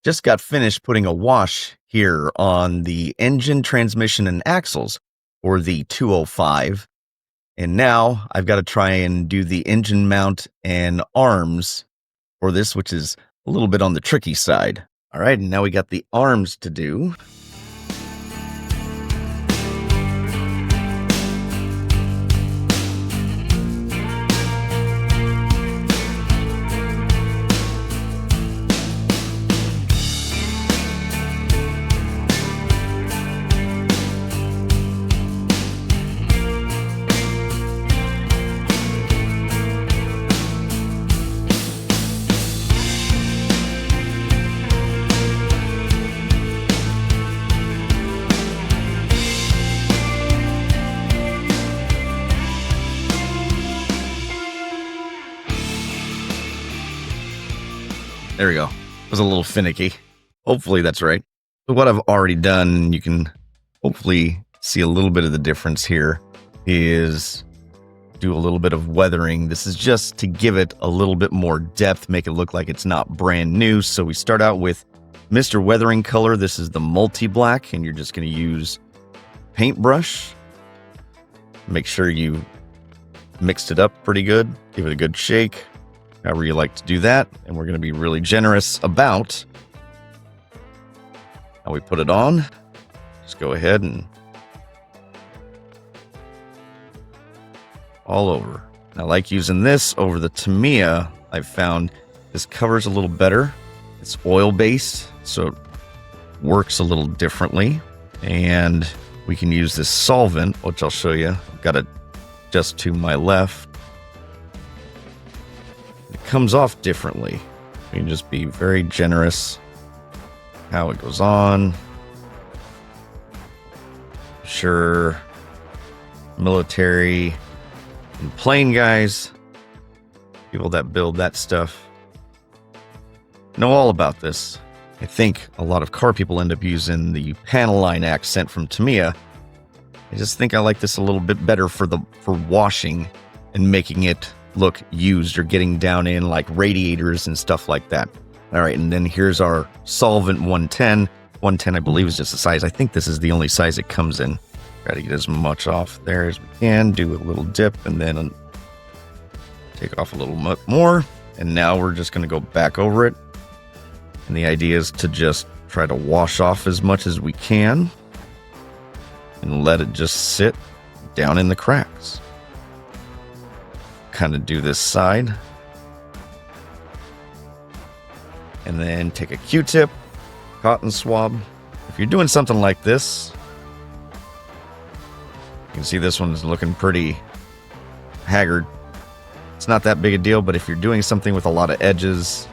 Just got finished putting a wash here on the engine, transmission, and axles for the 205. And now I've got to try and do the engine mount and arms for this, which is a little bit on the tricky side. All right, and now we got the arms to do. There we go. It was a little finicky. Hopefully that's right. So what I've already done, you can hopefully see a little bit of the difference here, is do a little bit of weathering. This is just to give it a little bit more depth, make it look like it's not brand new. So we start out with Mr. Weathering color. This is the multi-black, and you're just going to use paintbrush. Make sure you mixed it up pretty good. Give it a good shake, however you like to do that. And we're going to be really generous about how we put it on. Just go ahead and all over. I like using this over the Tamiya. I've found this covers a little better. It's oil-based, so it works a little differently. And we can use this solvent, which I'll show you. I've got it just to my left. It comes off differently. You can just be very generous how it goes on. Sure, military and plane guys, people that build that stuff, know all about this. I think a lot of car people end up using the panel line accent from Tamiya. I just think I like this a little bit better for washing and making it look used, or getting down in like radiators and stuff like that. All right, and then here's our solvent 110. 110, I believe, is just the size. I think this is the only size it comes in. Try to get as much off there as we can. Do a little dip and then take off a little more. And now we're just going to go back over it. And the idea is to just try to wash off as much as we can and let it just sit down in the cracks. Kind of do this side. And then take a Q-tip, cotton swab. If you're doing something like this, you can see this one's looking pretty haggard. It's not that big a deal, but if you're doing something with a lot of edges,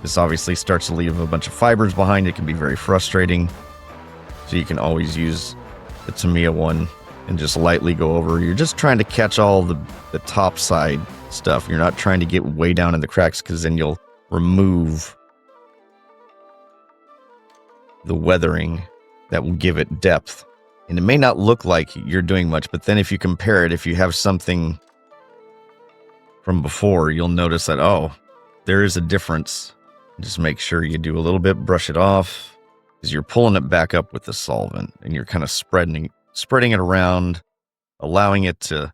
this obviously starts to leave a bunch of fibers behind. It can be very frustrating. So you can always use the Tamiya one and just lightly go over. You're just trying to catch all the top side stuff. You're not trying to get way down in the cracks, because then you'll remove the weathering that will give it depth. And it may not look like you're doing much, but then if you compare it, if you have something from before, you'll notice that, oh, there is a difference. Just make sure you do a little bit, brush it off, because you're pulling it back up with the solvent, and you're kind of spreading it around, allowing it to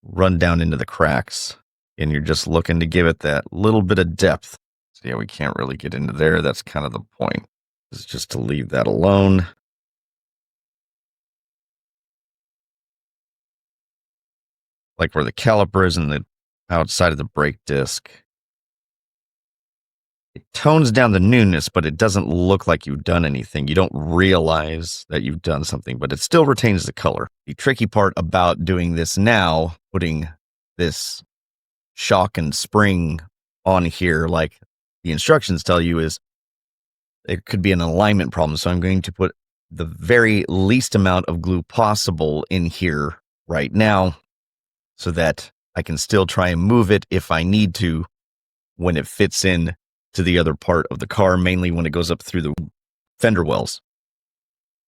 run down into the cracks. And you're just looking to give it that little bit of depth. So yeah, we can't really get into there. That's kind of the point, is just to leave that alone. Like where the caliper is and the outside of the brake disc. It tones down the newness, but it doesn't look like you've done anything. You don't realize that you've done something, but it still retains the color. The tricky part about doing this now, putting this shock and spring on here, like the instructions tell you, is it could be an alignment problem. So I'm going to put the very least amount of glue possible in here right now, so that I can still try and move it if I need to when it fits in to the other part of the car, mainly when it goes up through the fender wells.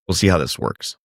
We'll see how this works.